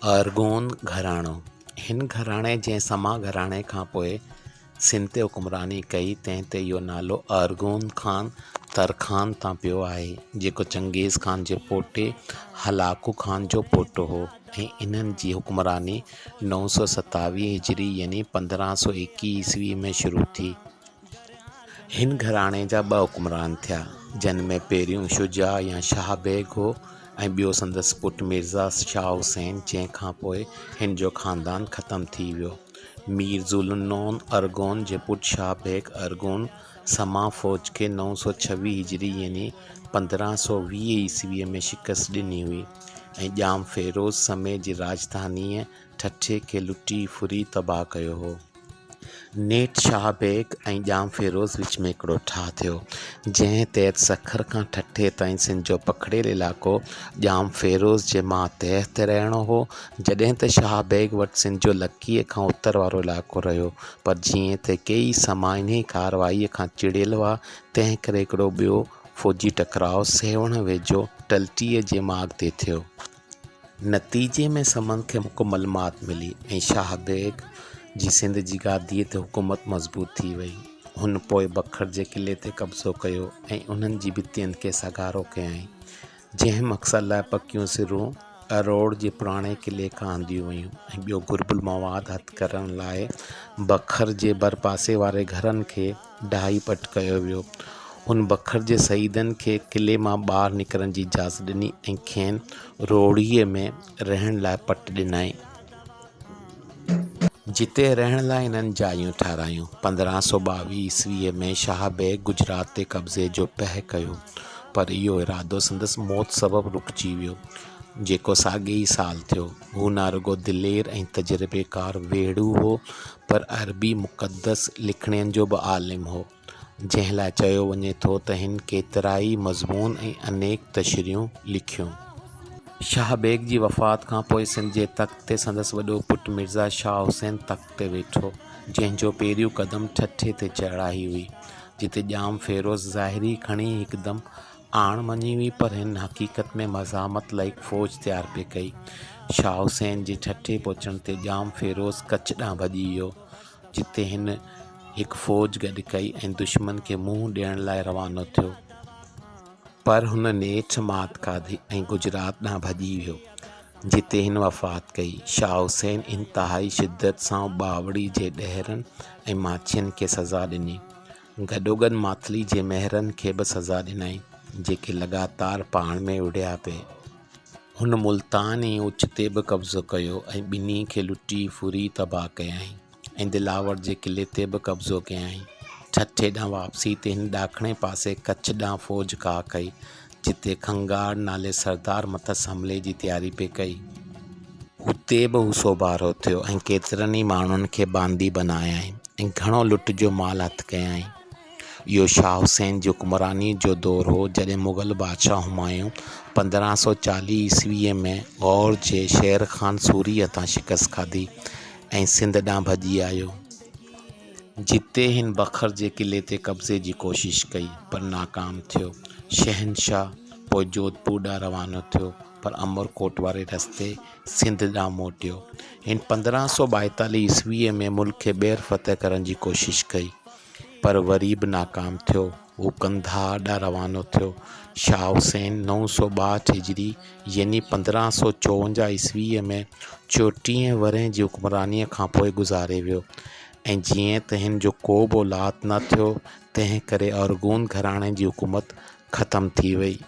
अरगोन घराणो। हिन घराणे जंहिं समा घराणे खां पोइ सिंध ते हुकुमरानी कई तंहिं ते इहो नालो अरगोन ख़ान तरखान तां पियो आहे, जेको चंगेज़ ख़ान जे पोटे हलाकू ख़ान जो पोटो हो ऐं इन्हनि जी हुकुमरानी 927 हिजरी यानी 1521 ईस्वी में शुरू थी। हिन घराणे जा 2 हुकुमरान थिया, जिन में पहिरियों शुजा या शाह बेग हो ऐं ॿियो संदसि पुटु मिर्ज़ा शाह हुसैन, जंहिं खां पोइ हिन जो ख़ानदान ख़तमु थी वियो। मीर ज़ुल्नोन अरगोन जे पुटु शाह बेग अरगोन समा फ़ौज खे 926 हिजरी यानी 1520 ईस्वीअ में शिकस्त ॾिनी हुई ऐं ॼाम फ़ेरोज़ समय जी राजधानीअ ठठे खे लुटी फुरी तबाह कयो हो। नेठ शाह बेग ऐं ॼाम फ़ेरोज़ विच में हिकिड़ो ठाह थियो, जंहिं तहत सखर खां ठठे ताईं सिंध जो पखड़ियल इलाइक़ो ॼाम फ़ेरोज़ जे मातहत रहणो हो, जॾहिं त शाह बेग वटि सिंध जो लकीअ खां उत्तर वारो इलाइक़ो रहियो। पर जीअं त कई समा इन कार्रवाईअ खां चिड़ियल हुआ, तंहिं करे हिकिड़ो ॿियो फ़ौजी टकराउ सेवण वेझो टलटीअ जे माॻ ते थियो। नतीजे में समन खे मुकमल मात मिली ऐं शाह बेग जी सिंध जी गादीअ ते हुकूमत मज़बूत थी वई। हुन पोइ बखर जे क़िले ते कब्ज़ो कयो ऐं उन्हनि जी भितियुनि खे सगारो कयईं, जंहिं मक़सद लाइ पकियूं सिरूं अरोड़ जे पुराणे क़िले खां आंदियूं वयूं ऐं ॿियो घुरिबल मवाद हथु करण लाइ बखर जे भरपासे वारे घरनि खे ढाई पट कयो वियो। हुन बखर जे शहीदनि खे क़िले मां ॿाहिरि निकिरण जी इजाज़त ॾिनी ऐं खेनि रोड़ीअ में रहण लाइ पट ॾिनई, जिते रहण लाइ इन्हनि जायूं ठारायूं। 1522 ईस्वीअ में शाह बेग गुजरात ते कब्ज़े जो पह कयो, पर इहो इरादो संदसि मौत सबबु रुकिजी वियो, जेको साॻिए ई साल थियो। हू न रुगो दिलेर ऐं तजुर्बेकार वेढ़ू हो, पर अरबी मुक़दस लिखणियुनि जो बि आलिम हो, जंहिं लाइ चयो वञे थो त हिन केतिराई मज़मून ऐं अनेक तशरीहूं लिखियूं। शाह बेग जी वफ़ात खां पोइ सिंध जे तख़्त ते संदसि वॾो पुटु मिर्ज़ा शाह हुसैन तख़्त ते वेठो, जंहिंजो पहिरियों क़दम ठठे ते चढ़ाई हुई, जिते ॼाम फ़ेरोज़ ज़ाहिरी खणी हिकदमि आण मञी हुई, पर हिन हक़ीक़त में मज़ामत लाइ फ़ौज तयारु पे कई। शाह हुसैन जे ठठे पहुचण ते ॼाम फ़ेरोज़ कच्छ ॾांहुं भॼी वियो, जिते हिन हिकु फ़ौज गॾु कई ऐं दुश्मन खे मुंहुं ॾियण लाइ रवानो थियो, पर हुन नेठि मात खाधी ऐं गुजरात ॾांहुं भॼी वियो, जिते हिन वफ़ात कई। शाह हुसैन इंतिहाई शिदत सां बावड़ी जे ॾहरनि ऐं माछियुनि खे सज़ा ॾिनी, गॾोगॾु माथली जे महरनि खे बि सज़ा ॾिनई, जेके लगातार पाण में विढ़िया पिए। हुन मुल्तान ऐं उच ते बि कब्ज़ो कयो ऐं ॿिन्ही खे लुटी फुरी तबाह कयईं ऐं दिलावर जे क़िले ते बि कब्ज़ो कयईं। ठठे ॾांहुं वापसी ते हिन ॾाखणे पासे कच्छ ॾांहुं फ़ौज का कई, जिते खंगार नाले सरदार मथसि हमले जी तयारी पे कई। हुते बि हू सोभारो थियो ऐं केतिरनि ई माण्हुनि खे बांदी बनायाईं ऐं घणो लुट जो माल हथु कयाईं। इहो शाह हुसैन जी हुकुमरानी जो दौरु हो, जॾहिं मुग़ल बादशाह हुमायूं 1540 ईस्वीअ में गौर जे शेर ख़ान सूरी हथां शिकस्त खाधी ऐं सिंध ॾांहुं भॼी आयो, जिते हिन बखर जे क़िले ते कब्ज़े जी कोशिश कई, पर नाकाम थियो। शहनशाह पोइ जोधपुर ॾांहुं रवानो थियो, पर अमरकोट वारे रस्ते सिंध ॾांहुं मोटियो। हिन 1542 ईस्वीअ में मुल्क खे ॿीहर फ़तह करण जी कोशिश कई, पर वरी बि नाकाम थियो। हू कंधार ॾांहुं रवानो थियो। शाह हुसैन 962 हिजरी यानी 1554 ईस्वीअ में 34 वरह जी हुकुमरानीअ खां पोइ गुज़ारे वियो ऐं जीअं त हिन जो को बि औलाद न थियो, तंहिं करे अरगोन घराणे जी हुकूमत ख़तमु थी वई।